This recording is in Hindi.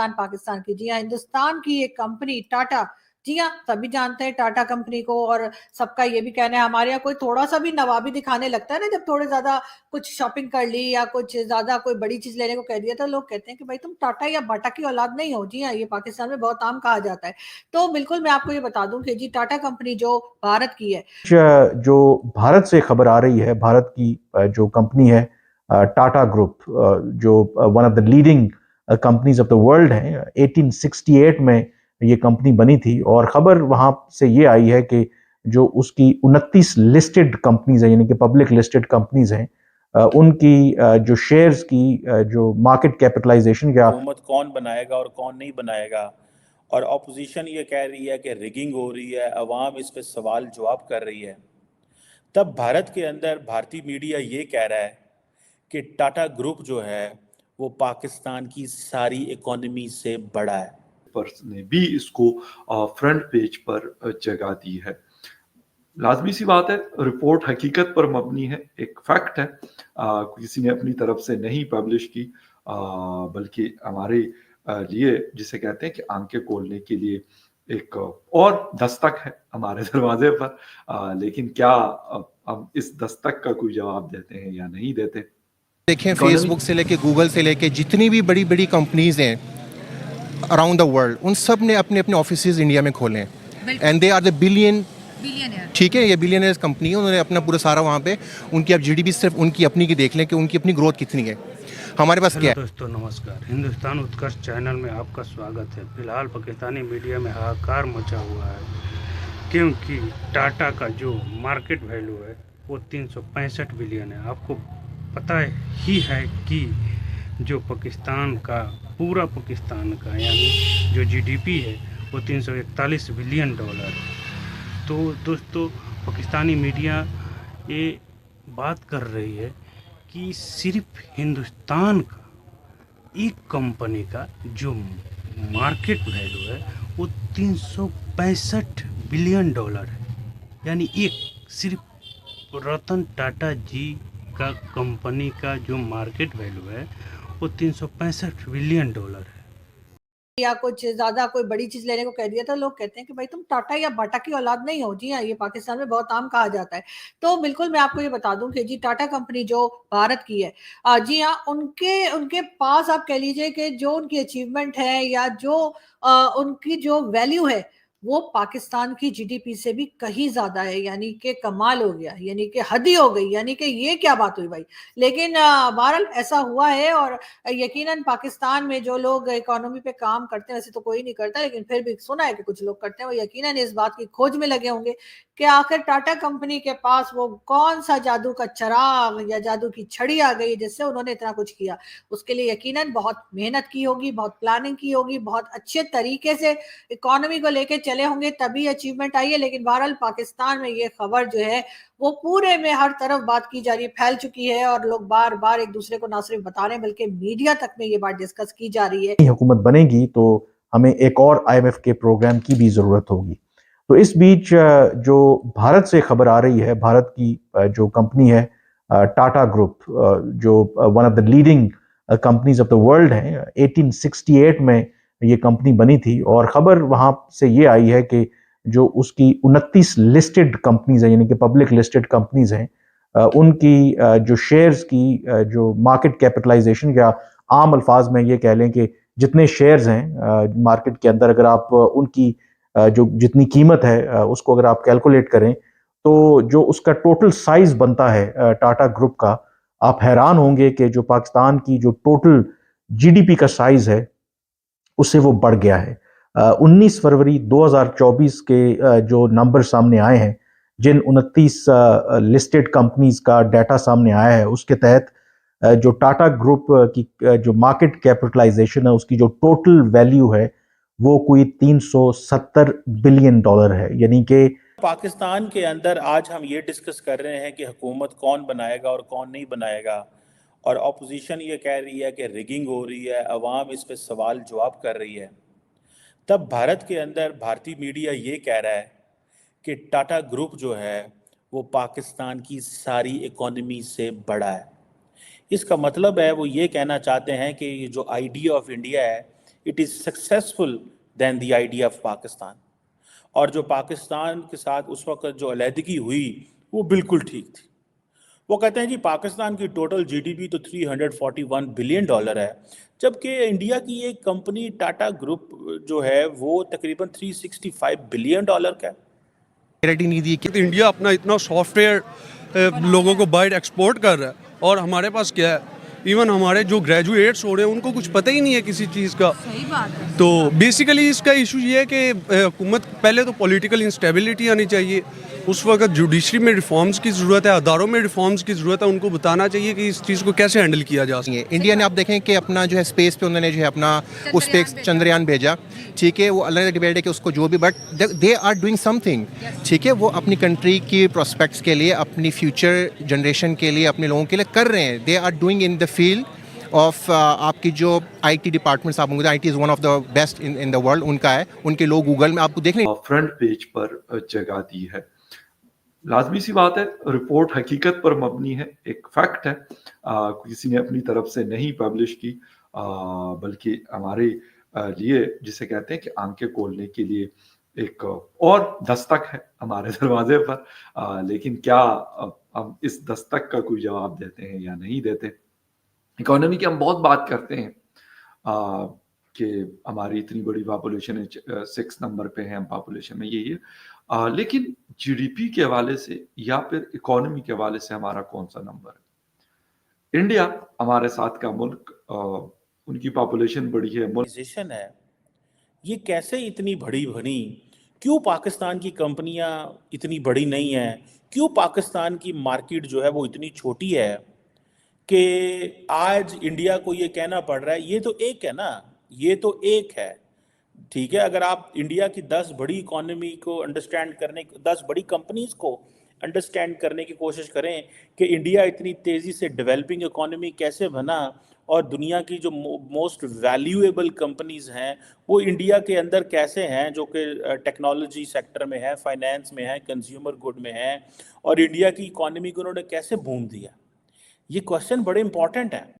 हिंदुस्तान पाकिस्तान की। जी हाँ, हिंदुस्तान की एक कंपनी टाटा, जी हाँ, सभी जानते हैं टाटा कंपनी को, और सबका ये भी कहना है, हमारे यहाँ कोई थोड़ा सा भी नवाबी दिखाने लगता है ना, जब थोड़े ज्यादा कुछ शॉपिंग कर ली या कुछ ज्यादा कोई बड़ी चीज लेने को कह दिया, तो लोग कहते हैं कि भाई तुम टाटा या बाटा की औलाद नहीं हो। जी हाँ, ये पाकिस्तान में बहुत आम कहा जाता है। तो बिल्कुल मैं आपको ये बता दूं कि जी टाटा कंपनी जो भारत की है, जो भारत से खबर आ रही है, भारत की जो कंपनी है टाटा ग्रुप, जो one of the leading companies of the world है, 1868 में ये कंपनी बनी थी। और खबर वहां से ये आई है कि जो उसकी 29 लिस्टेड कंपनीज हैं, यानी कि पब्लिक लिस्टेड कंपनीज हैं, उनकी जो शेयर्स की जो मार्केट कैपिटलाइजेशन का हुकूमत कौन बनाएगा और कौन नहीं बनाएगा, और अपोजिशन ये कह रही है कि रिगिंग हो रही है, अवाम इस पे सवाल जवाब कर रही है, तब भारत के अंदर भारतीय मीडिया ये कह रहा है कि टाटा ग्रुप जो है वो पाकिस्तान की सारी इकोनॉमी से बड़ा है। ने भी इसको फ्रंट पेज पर जगह दी है। लाजमी सी बात है, रिपोर्ट हकीकत पर मबनी है, एक फैक्ट है, किसी ने अपनी तरफ से नहीं पब्लिश की, बल्कि हमारे लिए, जिसे कहते हैं कि आंखें खोलने के लिए एक और दस्तक है हमारे दरवाजे पर। लेकिन क्या हम इस दस्तक का कोई जवाब देते हैं या नहीं देते? देखें, फेसबुक से लेके गूगल से लेके जितनी भी बड़ी बड़ी कंपनीज हैं अराउंड द वर्ल्ड, उन सब ने अपने अपने ऑफिसेज इंडिया में खोले हैं, and they are the billionaire. ठीक है, ये बिलियनियर्स कंपनी है, उन्होंने अपना पूरा सारा वहाँ पे, उनकी आप जीडीपी सिर्फ उनकी अपनी की देख लें कि उनकी अपनी ग्रोथ कितनी है। हमारे पास क्या है? दोस्तों नमस्कार, हिंदुस्तान उत्कर्ष चैनल में आपका स्वागत है। फिलहाल पाकिस्तानी मीडिया में हाहाकार मचा हुआ है, क्योंकि टाटा का जो मार्केट वैल्यू है वो 365 बिलियन है। आपको पता ही है कि जो पाकिस्तान का, पूरा पाकिस्तान का यानी जो जीडीपी है वो 341 बिलियन डॉलर है। तो दोस्तों, पाकिस्तानी मीडिया ये बात कर रही है कि सिर्फ हिंदुस्तान का एक कंपनी का जो मार्केट वैल्यू है वो 365 बिलियन डॉलर है। यानी एक सिर्फ रतन टाटा जी का कंपनी का जो मार्केट वैल्यू है वो 365 बिलियन डॉलर है। या कुछ ज्यादा कोई बड़ी चीज लेने को कह दिया, तो लोग कहते हैं कि भाई तुम टाटा या बाटा की औलाद नहीं हो। जी हाँ, ये पाकिस्तान में बहुत आम कहा जाता है। तो बिल्कुल मैं आपको ये बता दूं कि जी टाटा कंपनी जो भारत की है, जी हाँ, उनके उनके पास आप कह लीजिए कि जो उनकी अचीवमेंट है या जो उनकी जो वैल्यू है, वो पाकिस्तान की जीडीपी से भी कहीं ज्यादा है। यानी कि कमाल हो गया, यानी कि हद ही हो गई, यानी कि ये क्या बात हुई भाई। लेकिन बहरहाल ऐसा हुआ है, और यकीनन पाकिस्तान में जो लोग इकोनॉमी पे काम करते हैं, वैसे तो कोई नहीं करता, लेकिन फिर भी सुना है कि कुछ लोग करते हैं, वो यकीनन इस बात की खोज में लगे होंगे कि आखिर टाटा कंपनी के पास वो कौन सा जादू का चिराग या जादू की छड़ी आ गई जिससे उन्होंने इतना कुछ किया। उसके लिए यकीनन बहुत मेहनत की होगी, बहुत प्लानिंग की होगी, बहुत अच्छे तरीके से इकोनॉमी को लेके चले होंगे, तभी अचीवमेंट आई है। लेकिन बहरहाल पाकिस्तान में ये खबर जो है वो पूरे में हर तरफ बात की जा रही है, फैल चुकी है, और लोग बार बार एक दूसरे को ना सिर्फ बता रहे हैं बल्कि मीडिया तक में ये बात डिस्कस की जा रही है। हुकूमत बनेगी तो हमें एक और आईएमएफ के प्रोग्राम की भी जरूरत होगी। तो इस बीच जो भारत से खबर आ रही है, भारत की जो कंपनी है टाटा ग्रुप, जो one of the leading companies of the world है, 1868 में ये कंपनी बनी थी। और खबर वहां से ये आई है कि जो उसकी 29 लिस्टेड कंपनीज हैं, यानी कि पब्लिक लिस्टेड कंपनीज हैं, उनकी जो शेयर्स की जो मार्केट कैपिटलाइजेशन, या आम अल्फाज में ये कह लें कि जितने शेयर्स हैं मार्केट के अंदर, अगर आप उनकी जो जितनी कीमत है उसको अगर आप कैलकुलेट करें, तो जो उसका टोटल साइज बनता है टाटा ग्रुप का, आप हैरान होंगे कि जो पाकिस्तान की जो टोटल जीडीपी का साइज है उससे वो बढ़ गया है। 19 फरवरी 2024 के जो नंबर सामने आए हैं, जिन 29 लिस्टेड कंपनीज का डाटा सामने आया है, उसके तहत जो टाटा ग्रुप की जो मार्केट कैपिटलाइजेशन है, उसकी जो टोटल वैल्यू है वो कोई 370 बिलियन डॉलर है। यानी कि पाकिस्तान के अंदर आज हम ये डिस्कस कर रहे हैं कि हुकूमत कौन बनाएगा और कौन नहीं बनाएगा, और अपोजिशन ये कह रही है कि रिगिंग हो रही है, अवाम इस पे सवाल जवाब कर रही है, तब भारत के अंदर भारतीय मीडिया ये कह रहा है कि टाटा ग्रुप जो है वो पाकिस्तान की सारी इकोनॉमी से बड़ा है। इसका मतलब है वो ये कहना चाहते हैं कि ये जो आइडिया ऑफ इंडिया है it is successful then the idea of Pakistan. और जो पाकिस्तान के साथ उस वक्त जो अलहदगी हुई वो बिल्कुल ठीक थी। वो कहते हैं जी पाकिस्तान की टोटल जीडीपी तो $341 बिलियन है, जबकि इंडिया की एक कंपनी टाटा ग्रुप जो है वो तकरीबन $365 बिलियन का है। क्लैरिटी नहीं दी कि तो इंडिया अपना इतना सॉफ्टवेयर लोगों को बाहर एक्सपोर्ट कर रहा है और हमारे पास क्या है, इवन हमारे जो ग्रेजुएट्स हो रहे हैं उनको कुछ पता ही नहीं है किसी चीज़ का। सही बात है। तो बेसिकली इसका इशू ये है कि हुकूमत पहले तो पॉलिटिकल इंस्टेबिलिटी आनी चाहिए, उस वक्त जुडिशरी में रिफॉर्म्स की ज़रूरत है, अदारों में रिफॉर्म्स की ज़रूरत है, उनको बताना चाहिए कि इस चीज़ को कैसे हैंडल किया जा सकता है। इंडिया ने आप देखें कि अपना जो है स्पेस पे उन्होंने जो है अपना उस पे चंद्रयान भेजा, ठीक है, वो अलग अलग डिबेट है कि उसको जो भी, but they are doing something, ठीक है, वो अपनी कंट्री की प्रोस्पेक्ट्स के लिए, अपनी फ्यूचर जनरेशन के लिए, अपने लोगों के लिए कर रहे हैं। They are doing in the field of आपकी जो आईटी डिपार्टमेंट्स, आप IT is one of the best in the world, उनका है, उनके लोग गूगल में आपको देख लें। फ्रंट पेज पर जगह दी है। लाजमी सी बात है, रिपोर्ट हकीकत पर मबनी है, एक फैक्ट है, किसी ने अपनी तरफ से नहीं पब्लिश की, बल्कि हमारे लिए जिसे कहते हैं कि आंखें खोलने के लिए एक और दस्तक है हमारे दरवाजे पर, लेकिन क्या हम इस दस्तक का कोई जवाब देते हैं या नहीं देते। इकोनॉमी की हम बहुत बात करते हैं कि हमारी इतनी बड़ी पॉपुलेशन है, 6 नंबर पे है हम पॉपुलेशन में, ये लेकिन जीडीपी के हवाले से या फिर इकोनॉमी के हवाले से हमारा कौन सा नंबर है। इंडिया हमारे साथ का मुल्क, उनकी पॉपुलेशन बड़ी है, ऑर्गेनाइजेशन है, ये कैसे इतनी बड़ी बनी, क्यों पाकिस्तान की कंपनियां इतनी बड़ी नहीं हैं, क्यों पाकिस्तान की मार्केट जो है वो इतनी छोटी है कि आज इंडिया को ये कहना पड़ रहा है। ये तो एक है ना, ये तो एक है, ठीक है। अगर आप इंडिया की 10 बड़ी इकोनॉमी को अंडरस्टैंड करने, 10 बड़ी कंपनीज को अंडरस्टैंड करने की कोशिश करें कि इंडिया इतनी तेज़ी से डेवलपिंग इकोनॉमी कैसे बना, और दुनिया की जो मोस्ट वैल्यूएबल कंपनीज हैं वो इंडिया के अंदर कैसे हैं, जो कि टेक्नोलॉजी सेक्टर में है, फाइनेंस में है, कंज्यूमर गुड में है, और इंडिया की इकोनॉमी को उन्होंने कैसे बूम दिया, ये क्वेश्चन बड़े इंपॉर्टेंट है।